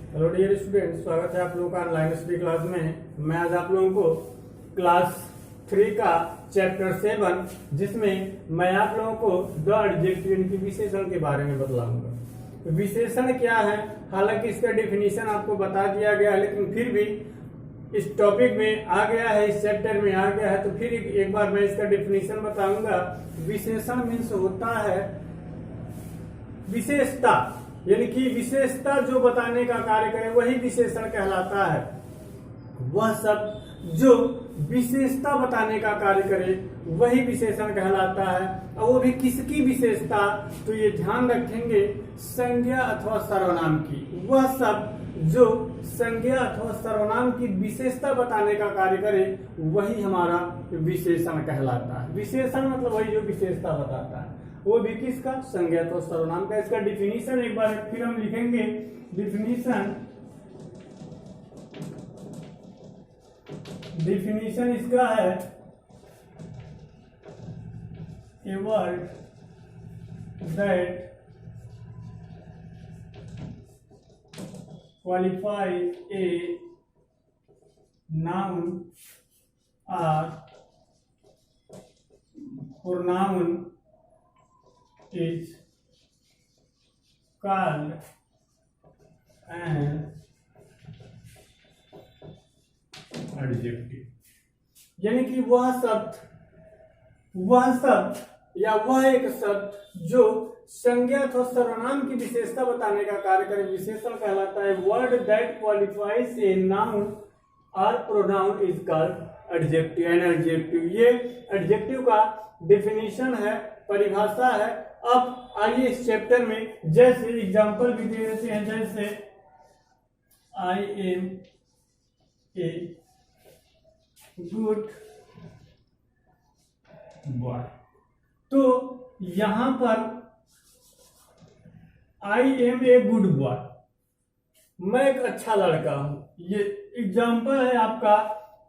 Hello dear student, स्वागत है आप लोगों का ऑनलाइन स्टडी क्लास में। मैं आज आप लोगों को क्लास 3 का चैप्टर 7 जिसमें मैं आप लोगों को द एडजेक्टिव यानी कि विशेषण के बारे में बतलाऊंगा। विशेषण क्या है, हालांकि इसका डेफिनेशन आपको बता दिया गया है, लेकिन फिर भी इस टॉपिक में आ गया है, इस चैप्टर में आ गया है, तो फिर एक बार मैं इसका डेफिनेशन बताऊंगा। विशेषण मीन्स होता है विशेषता, यानी कि विशेषता जो बताने का कार्य करे वही विशेषण कहलाता है। वह सब जो विशेषता बताने का कार्य करे वही विशेषण कहलाता है। और वो भी किसकी विशेषता, तो ये ध्यान रखेंगे संज्ञा अथवा सर्वनाम की। वह सब जो संज्ञा अथवा सर्वनाम की विशेषता बताने का कार्य करे वही हमारा विशेषण कहलाता है। विशेषण मतलब वही जो विशेषता बताता है, वो भी किसका, संज्ञा तो सर्वनाम का। इसका डिफिनीशन एक बार फिर हम लिखेंगे। डिफिनीशन इसका है, a word that qualifies a noun और pronoun is called an adjective। यानी कि वह शब्द या वह एक शब्द जो संज्ञा अथवा सर्वनाम की विशेषता बताने का कार्य करे विशेषण कहलाता है। Word that qualifies a noun और pronoun is called adjective. An adjective, ये एडजेक्टिव का डिफिनीशन है, परिभाषा है। अब आइए इस चैप्टर में जैसे एग्जांपल भी दे देते हैं, जैसे I am a good boy. तो यहां पर I am a good boy, मैं एक अच्छा लड़का हूं, ये एग्जांपल है आपका।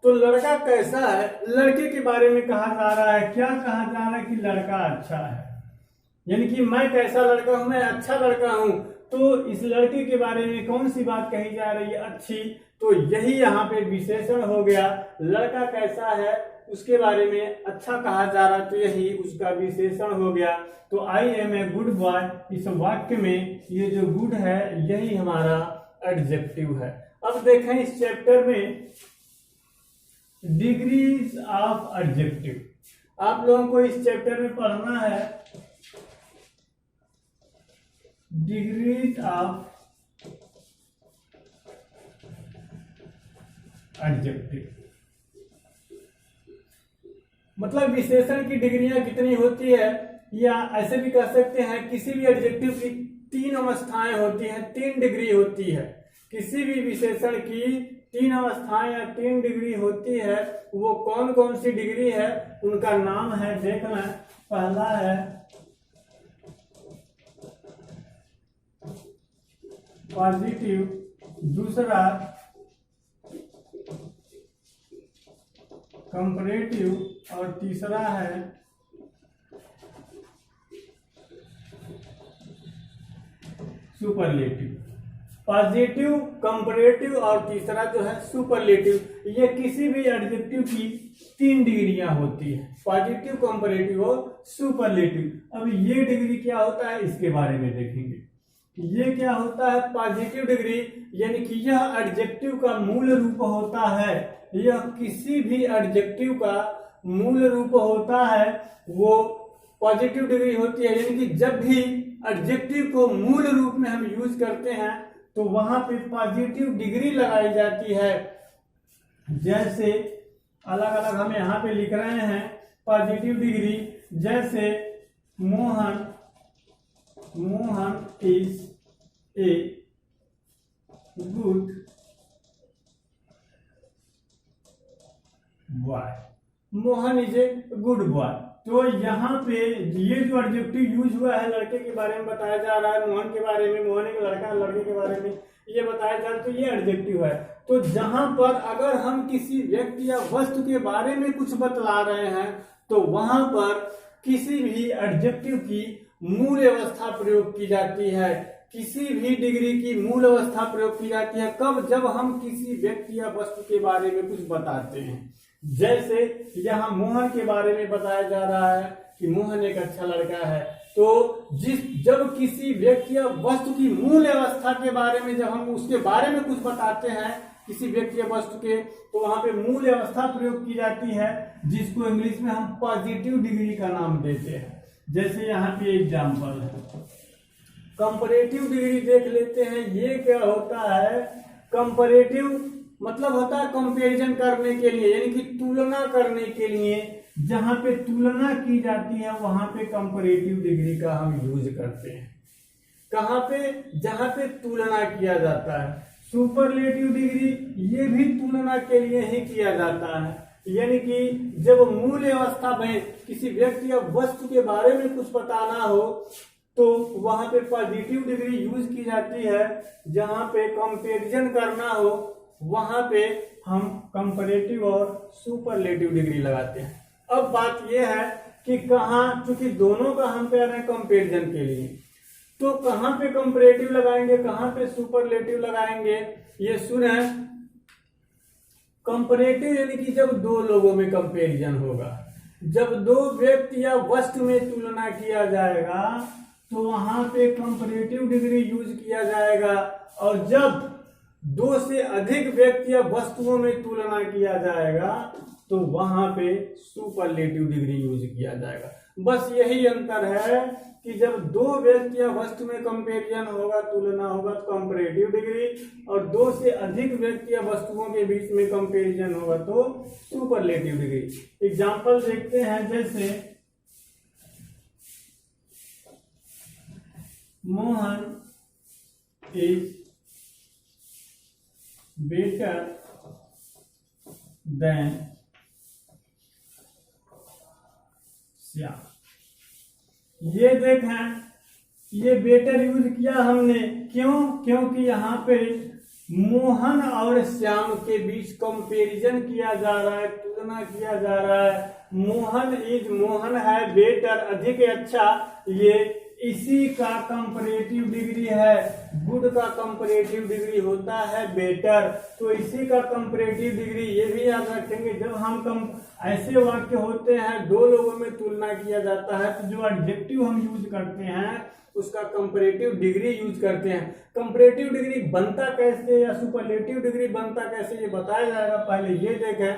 तो लड़का कैसा है, लड़के के बारे में कहा जा रहा है। क्या कहा जा रहा है कि लड़का अच्छा है, यानी कि मैं कैसा लड़का हूं, मैं अच्छा लड़का हूं। तो इस लड़के के बारे में कौन सी बात कही जा रही है, अच्छी। तो यही यहाँ पे विशेषण हो गया। लड़का कैसा है उसके बारे में अच्छा कहा जा रहा, तो यही उसका विशेषण हो गया। तो I am a good boy, इस वाक्य में ये जो गुड है यही हमारा एडजेक्टिव है। अब देखें इस चैप्टर में डिग्रीज ऑफ एडजेक्टिव। आप लोगों को इस चैप्टर में पढ़ना है डिग्रीज ऑफ एडजेक्टिव, मतलब विशेषण की डिग्रियां कितनी होती है, या ऐसे भी कह सकते हैं किसी भी एडजेक्टिव की 3 अवस्थाएं होती हैं, 3 डिग्री होती है। किसी भी विशेषण की 3 अवस्थाएं या 3 डिग्री होती है। वो कौन कौन सी डिग्री है, उनका नाम है, देख लें। पहला है पॉजिटिव, दूसरा कंपैरेटिव और तीसरा है सुपरलेटिव। पॉजिटिव, कंपैरेटिव और तीसरा जो है सुपरलेटिव। ये किसी भी एडजेक्टिव की 3 डिग्रियां होती है, पॉजिटिव, कंपैरेटिव और सुपरलेटिव। अब ये डिग्री क्या होता है इसके बारे में देखेंगे। ये क्या होता है पॉजिटिव डिग्री, यानी कि यह एडजेक्टिव का मूल रूप होता है। यह किसी भी एडजेक्टिव का मूल रूप होता है, वो पॉजिटिव डिग्री होती है। यानी कि जब भी एडजेक्टिव को मूल रूप में हम यूज करते हैं तो वहां पे पॉजिटिव डिग्री लगाई जाती है। जैसे अलग अलग हम यहाँ पे लिख रहे हैं पॉजिटिव डिग्री, जैसे Mohan is a good boy. Mohan is a good boy. तो यहाँ पे ये जो एडजेक्टिव यूज हुआ है लड़के के बारे में बताया जा रहा है, मोहन के बारे में, मोहन एक लड़का, लड़के के बारे में ये बताया जा रहा है, तो ये एडजेक्टिव है। तो जहां पर अगर हम किसी व्यक्ति या वस्तु के बारे में कुछ बतला रहे हैं तो वहां पर किसी भी एडजेक्टिव की मूल अवस्था प्रयोग की जाती है। किसी भी डिग्री की मूल अवस्था प्रयोग की जाती है कब, जब हम किसी व्यक्ति या वस्तु के बारे में कुछ बताते हैं। जैसे यहाँ मोहन के बारे में बताया जा रहा है कि मोहन एक अच्छा लड़का है, तो जब किसी व्यक्ति या वस्तु की मूल अवस्था के बारे में, जब हम उसके बारे में कुछ बताते हैं किसी व्यक्ति या वस्तु के, तो वहां पे मूल अवस्था प्रयोग की जाती है, जिसको इंग्लिश में हम पॉजिटिव डिग्री का नाम देते हैं। जैसे यहाँ पे एग्जाम्पल है, कंपैरेटिव डिग्री देख लेते हैं। ये क्या होता है, कंपैरेटिव मतलब होता है कंपैरिजन करने के लिए, यानी कि तुलना करने के लिए, जहां पे तुलना की जाती है वहां पे कंपैरेटिव डिग्री का हम यूज करते हैं। कहां पे, जहां पे तुलना किया जाता है। सुपरलेटिव डिग्री ये भी तुलना के लिए ही किया जाता है, यानी कि जब मूल अवस्था में किसी व्यक्ति या वस्तु के बारे में कुछ बताना हो तो वहां पे पॉजिटिव डिग्री यूज की जाती है। जहां पे कंपैरिजन करना हो वहां पे हम कंपैरेटिव और सुपरलेटिव डिग्री लगाते हैं। अब बात यह है कि कहाँ, चूंकि दोनों का हम कह रहे हैं कंपैरिजन के लिए, तो कहां पे कंपैरेटिव लगाएंगे, कहां पे सुपरलेटिव लगाएंगे, ये सुने। कंपैरेटिव यानी कि जब दो लोगों में कंपैरिजन होगा, जब दो व्यक्ति या वस्तु में तुलना किया जाएगा तो वहां पे कंपैरेटिव डिग्री यूज किया जाएगा, और जब दो से अधिक व्यक्ति या वस्तुओं में तुलना किया जाएगा तो वहां पे सुपरलेटिव डिग्री यूज किया जाएगा। बस यही अंतर है कि जब दो व्यक्ति या वस्तु में कंपैरिजन होगा, तुलना होगा, तो कंपैरेटिव डिग्री, और दो से अधिक व्यक्ति या वस्तुओं के बीच में कंपैरिजन होगा तो सुपरलेटिव डिग्री। एग्जांपल देखते हैं, जैसे Mohan is better than Shyam. ये देखें, ये बेटर यूज किया हमने, क्यों? क्योंकि यहाँ पे मोहन और श्याम के बीच कंपैरिजन किया जा रहा है, तुलना किया जा रहा है। मोहन है बेटर, अधिक अच्छा, ये इसी का कंपैरेटिव डिग्री है। गुड का कंपैरेटिव डिग्री होता है बेटर, तो इसी का कंपैरेटिव डिग्री, ये भी याद रखेंगे। जब हम ऐसे वाक्य होते हैं, दो लोगों में तुलना किया जाता है, तो जो एडजेक्टिव हम यूज करते हैं उसका कंपैरेटिव डिग्री यूज करते हैं। कंपैरेटिव डिग्री बनता कैसे या सुपरलेटिव डिग्री बनता कैसे, ये बताया जाएगा। पहले ये देखें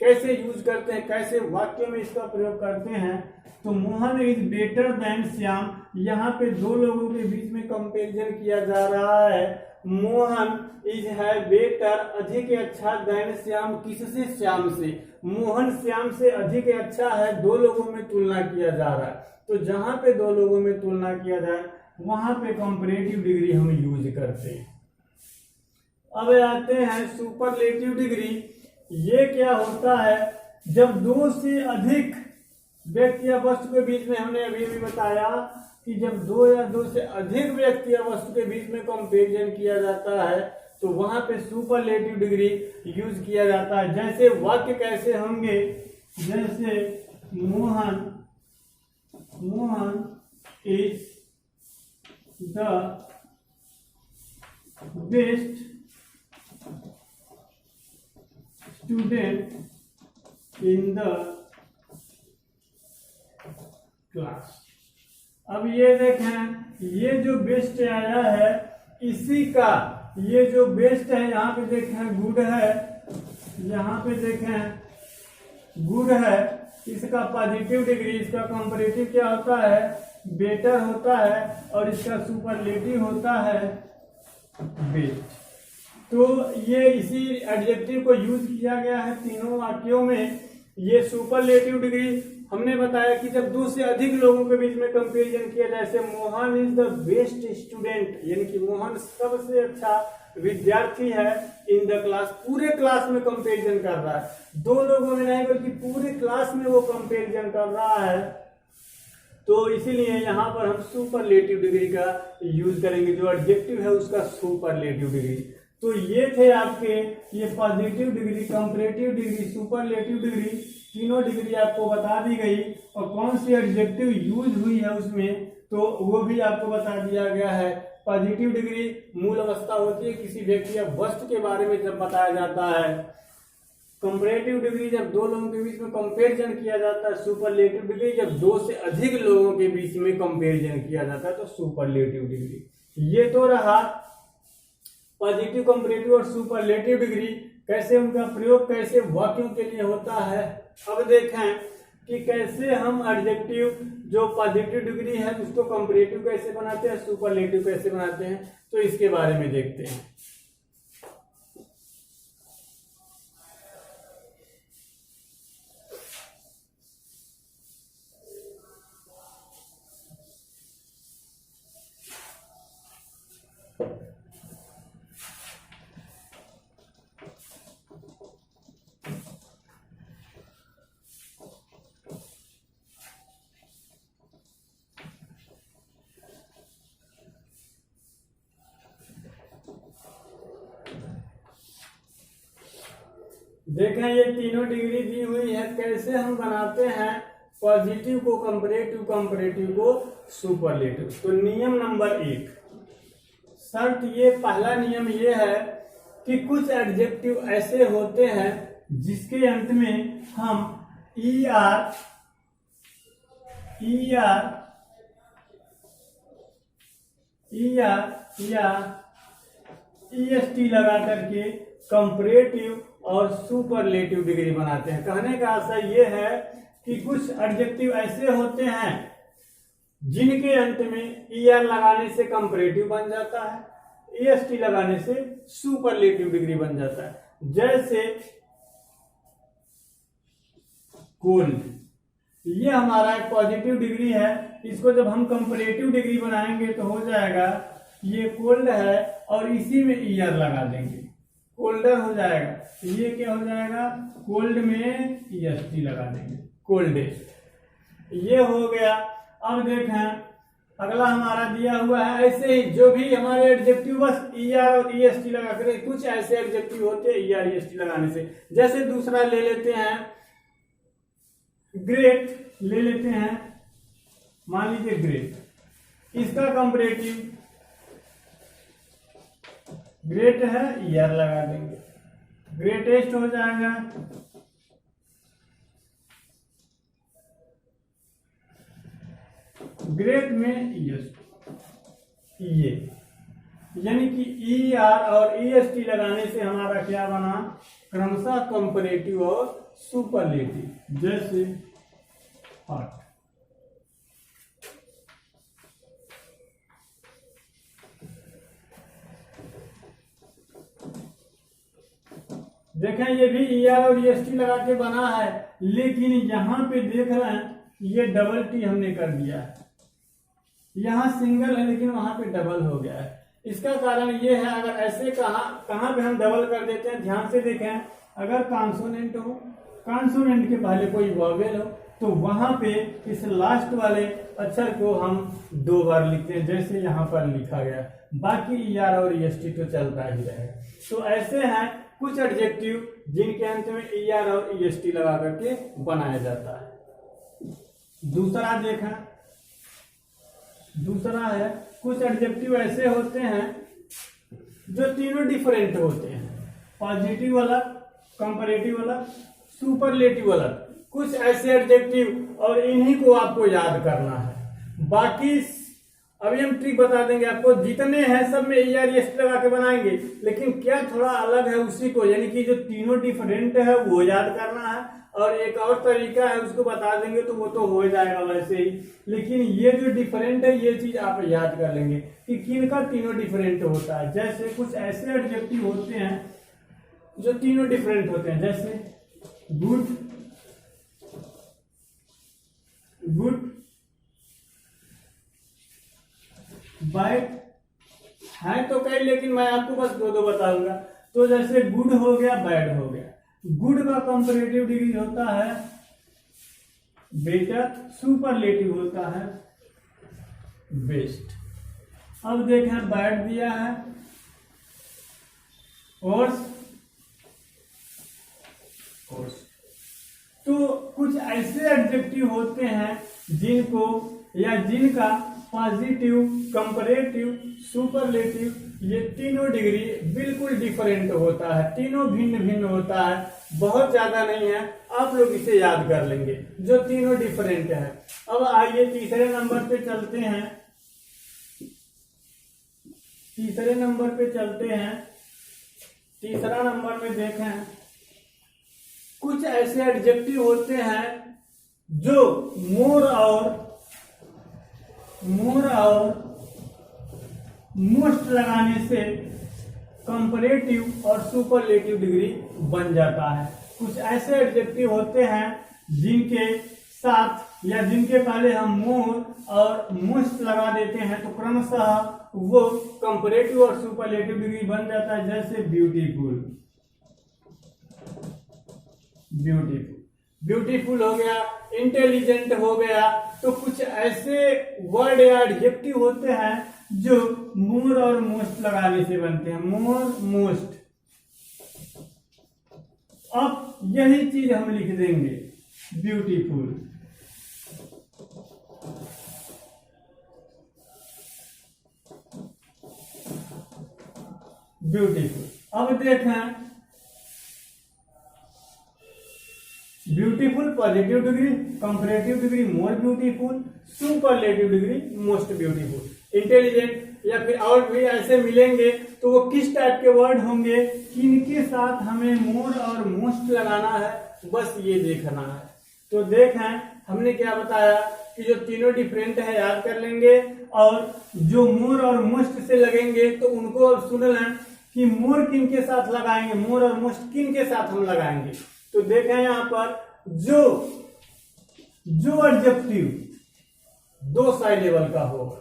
कैसे यूज करते हैं, कैसे वाक्य में इसका प्रयोग करते हैं। तो Mohan is better than Shyam, यहाँ पे दो लोगों के बीच में कंपैरिजन किया जा रहा है। मोहन इज है बेटर, अधिक अच्छा, देन श्याम, किससे? श्याम से। मोहन श्याम से अधिक अच्छा है, दो लोगों में तुलना किया जा रहा है। तो जहां पे दो लोगों में तुलना किया जाए वहां पे कंपैरेटिव डिग्री हम यूज करते हैं। अब आते हैं सुपरलेटिव डिग्री। ये क्या होता है, जब दो से अधिक व्यक्ति या वस्तु के बीच में, हमने अभी भी बताया कि जब दो या दो से अधिक व्यक्ति या वस्तु के बीच में कंपैरिजन किया जाता है तो वहां पे सुपरलेटिव डिग्री यूज किया जाता है। जैसे वाक्य कैसे होंगे, जैसे Mohan is the best student in the class. अब ये देखें, ये जो बेस्ट आया है इसी का, ये जो बेस्ट है यहाँ पे देखें गुड है, यहाँ पे देखें गुड है, इसका पॉजिटिव डिग्री, इसका कंपैरेटिव क्या होता है, बेटर होता है, और इसका सुपरलेटिव होता है बेस्ट। तो ये इसी एडजेक्टिव को यूज किया गया है तीनों वाक्यों में। ये सुपरलेटिव डिग्री हमने बताया कि जब दो से अधिक लोगों के बीच में कंपैरिजन किया जाए, जैसे Mohan is the best student, यानी कि मोहन सबसे अच्छा विद्यार्थी है इन द क्लास, पूरे क्लास में कंपैरिजन कर रहा है, दो लोगों में नहीं बल्कि पूरे क्लास में वो कंपैरिजन कर रहा है। तो इसीलिए यहाँ पर हम सुपरलेटिव डिग्री का यूज करेंगे, जो एडजेक्टिव है उसका सुपरलेटिव डिग्री। तो ये थे आपके, ये positive degree, comparative degree, superlative degree, तीनों डिग्री आपको बता दी गई, और कौन सी एडजेक्टिव यूज हुई है उसमें तो वो भी आपको बता दिया गया है। पॉजिटिव डिग्री मूल अवस्था होती है किसी व्यक्ति या वस्तु के बारे में जब बताया जाता है। कंपैरेटिव डिग्री जब दो लोगों के बीच में कंपैरिजन किया जाता है। सुपरलेटिव डिग्री जब दो से अधिक लोगों के बीच में कंपैरिजन किया जाता है तो सुपरलेटिव डिग्री। ये तो रहा पॉजिटिव, कंपैरेटिव और सुपरलेटिव डिग्री, कैसे उनका प्रयोग कैसे वाक्यों के लिए होता है। अब देखें कि कैसे हम एडजेक्टिव जो पॉजिटिव डिग्री है उसको कंपैरेटिव कैसे बनाते हैं, सुपरलेटिव कैसे बनाते हैं, तो इसके बारे में देखते हैं। देखें ये तीनों डिग्री दी हुई है, कैसे हम बनाते हैं पॉजिटिव को कंपैरेटिव, कंपैरेटिव को सुपरलेटिव। तो नियम नंबर 1, शर्त ये, पहला नियम ये है कि कुछ एडजेक्टिव ऐसे होते हैं जिसके अंत में हम ER या EST लगा करके कंपैरेटिव और सुपरलेटिव डिग्री बनाते हैं। कहने का आशय ये है कि कुछ एडजेक्टिव ऐसे होते हैं जिनके अंत में ER लगाने से कंपैरेटिव बन जाता है, EST लगाने से सुपरलेटिव डिग्री बन जाता है। जैसे कोल्ड, ये हमारा एक पॉजिटिव डिग्री है, इसको जब हम कंपैरेटिव डिग्री बनाएंगे तो हो जाएगा ये कोल्ड है और इसी में ER लगा देंगे, कोल्डर हो जाएगा। ये क्या हो जाएगा, कोल्ड में EST लगा देंगे, कोल्डेस्ट। ये हो गया। अब देखें अगला हमारा दिया हुआ है, ऐसे ही जो भी हमारे एडजेक्टिव बस ER और EST लगा कर, कुछ ऐसे एडजेक्टिव होते हैं ER EST लगाने से। जैसे दूसरा ले लेते हैं ग्रेट, ले लेते हैं, मान लीजिए ग्रेट, इसका कंपैरेटिव ग्रेट है, ER लगा देंगे, ग्रेटेस्ट हो जाएगा। ग्रेट में ये यानी कि ER और EST लगाने से हमारा क्या बना, क्रमशः कंपैरेटिव और सुपरलेटिव। जैसे हॉट, देखें ये भी ER और EST लगा के बना है, लेकिन यहां पे देख रहे हैं ये डबल T हमने कर दिया है, यहाँ सिंगल है लेकिन वहां पे डबल हो गया है। इसका कारण ये है, अगर ऐसे कहां पे हम डबल कर देते हैं, ध्यान से देखें, अगर कॉन्सोनेंट हो, कॉन्सोनेंट के पहले कोई वॉवेल हो, तो वहां पे इस लास्ट वाले अक्षर को हम 2 बार लिखते हैं, जैसे यहाँ पर लिखा गया। बाकी ER और EST तो चलता ही रहेगा। तो ऐसे हैं कुछ एडजेक्टिव जिनके अंत में ER और EST लगा करके बनाया जाता है। दूसरा देखा, दूसरा है कुछ एडजेक्टिव ऐसे होते हैं जो तीनों डिफरेंट होते हैं, पॉजिटिव वाला, कंपैरेटिव वाला, सुपरलेटिव वाला। कुछ ऐसे एडजेक्टिव और इन्हीं को आपको याद करना है। बाकी अभी हम ट्रिक बता देंगे आपको, जितने हैं सब में ER EST लगा के बनाएंगे, लेकिन क्या थोड़ा अलग है उसी को, यानी कि जो तीनों डिफरेंट है वो याद करना है, और एक और तरीका है उसको बता देंगे तो वो तो हो जाएगा वैसे ही। लेकिन ये जो डिफरेंट है ये चीज आप याद कर लेंगे कि किन का तीनों डिफरेंट होता है। जैसे कुछ ऐसे एडजेक्टिव होते हैं जो तीनों डिफरेंट होते हैं, जैसे गुड, गुड, बैड है तो कई, लेकिन मैं आपको बस 2 बताऊंगा। तो जैसे गुड हो गया, बैड हो गया। गुड का कंपैरेटिव डिग्री होता है बेटर, सुपरलेटिव होता है बेस्ट। अब देखें बैड दिया है वर्स, तो कुछ ऐसे एडजेक्टिव होते हैं जिनको या जिनका पॉजिटिव, कंपैरेटिव, सुपरलेटिव, ये तीनों डिग्री बिल्कुल डिफरेंट होता है, तीनों भिन्न भिन्न होता है, बहुत ज्यादा नहीं है, आप लोग इसे याद कर लेंगे जो तीनों डिफरेंट है। अब आइए तीसरे नंबर पे चलते हैं। तीसरे नंबर पे चलते हैं। तीसरा नंबर में देखें, कुछ ऐसे एडजेक्टिव होते हैं जो मोर और मोस्ट लगाने से कंपैरेटिव और सुपरलेटिव डिग्री बन जाता है। कुछ ऐसे एडजेक्टिव होते हैं जिनके साथ या जिनके पहले हम मोर और मोस्ट लगा देते हैं तो क्रमशः वो कंपैरेटिव और सुपरलेटिव डिग्री बन जाता है। जैसे ब्यूटीफुल, ब्यूटीफुल हो गया, इंटेलिजेंट हो गया। तो कुछ ऐसे वर्ड या एडजेक्टिव होते हैं जो मोर और मोस्ट लगाने से बनते हैं, मोर मोस्ट। अब यही चीज हम लिख देंगे ब्यूटीफुल। अब देखें, beautiful positive degree, comparative degree more beautiful, superlative degree most beautiful. Intelligent या फिर और भी ऐसे मिलेंगे तो वो किस टाइप के वर्ड होंगे, किनके साथ हमें मोर और मोस्ट लगाना है, बस ये देखना है। तो देखें हमने क्या बताया कि जो तीनों डिफरेंट है याद कर लेंगे, और जो मोर और मोस्ट से लगेंगे तो उनको अब सुन लें कि मोर किन के साथ लगाएंगे, मोर और मोस्ट किन के साथ हम लगाएंगे। तो देखें यहाँ पर जो एडजेक्टिव दो साइलेबल का होगा,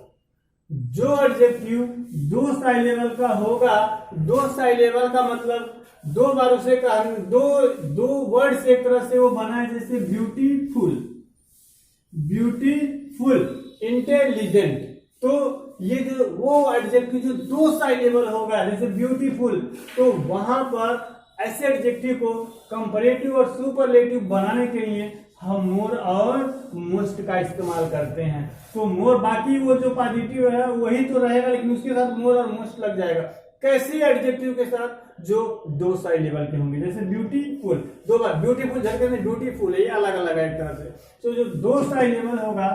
जो एडजेक्टिव दो साइलेबल का होगा, दो साइलेबल का मतलब दो बार उसे दो वर्ड से एक तरह से वो बना है। जैसे ब्यूटीफुल, इंटेलिजेंट, तो ये जो वो एडजेक्टिव जो दो साइलेबल होगा जैसे ब्यूटीफुल, तो वहां पर ऐसे एडजेक्टिव को कंपैरेटिव और सुपरलेटिव बनाने के लिए हम मोर और मोस्ट का इस्तेमाल करते हैं। तो मोर, बाकी वो जो पॉजिटिव है वही तो रहेगा, लेकिन उसके साथ मोर और मोस्ट लग जाएगा। कैसे एडजेक्टिव के साथ, जो दो साइलेबल के होंगे। जैसे ब्यूटीफुल, दो बार ब्यूटीफुल झटके में ब्यूटीफुल है, ये अलग अलग है एक तरह से। तो जो दो साइलेबल होगा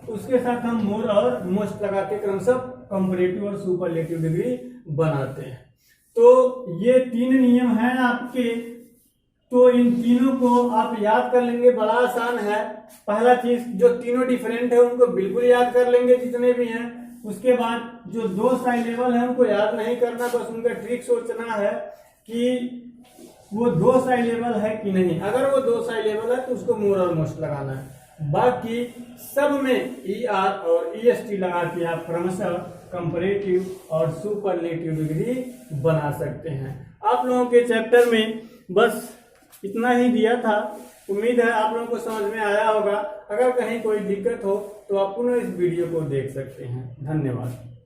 उसके साथ हम मोर और मोस्ट लगा के क्रमशः कंपैरेटिव और सुपरलेटिव डिग्री बनाते हैं। तो ये तीन नियम हैं आपके, तो इन तीनों को आप याद कर लेंगे, बड़ा आसान है। पहला चीज, जो तीनों डिफरेंट है उनको बिल्कुल याद कर लेंगे जितने भी हैं। उसके बाद जो दो साइलेबल है उनको याद नहीं करना, बस उनका ट्रिक सोचना है कि वो दो साइलेबल है कि नहीं। अगर वो दो साइलेबल है तो उसको मोर और मोस्ट लगाना है। बाकी सब में ER और EST लगा के आप क्रमशः कंपैरेटिव और सुपरलेटिव डिग्री बना सकते हैं। आप लोगों के चैप्टर में बस इतना ही दिया था। उम्मीद है आप लोगों को समझ में आया होगा। अगर कहीं कोई दिक्कत हो तो आप पुनः इस वीडियो को देख सकते हैं। धन्यवाद।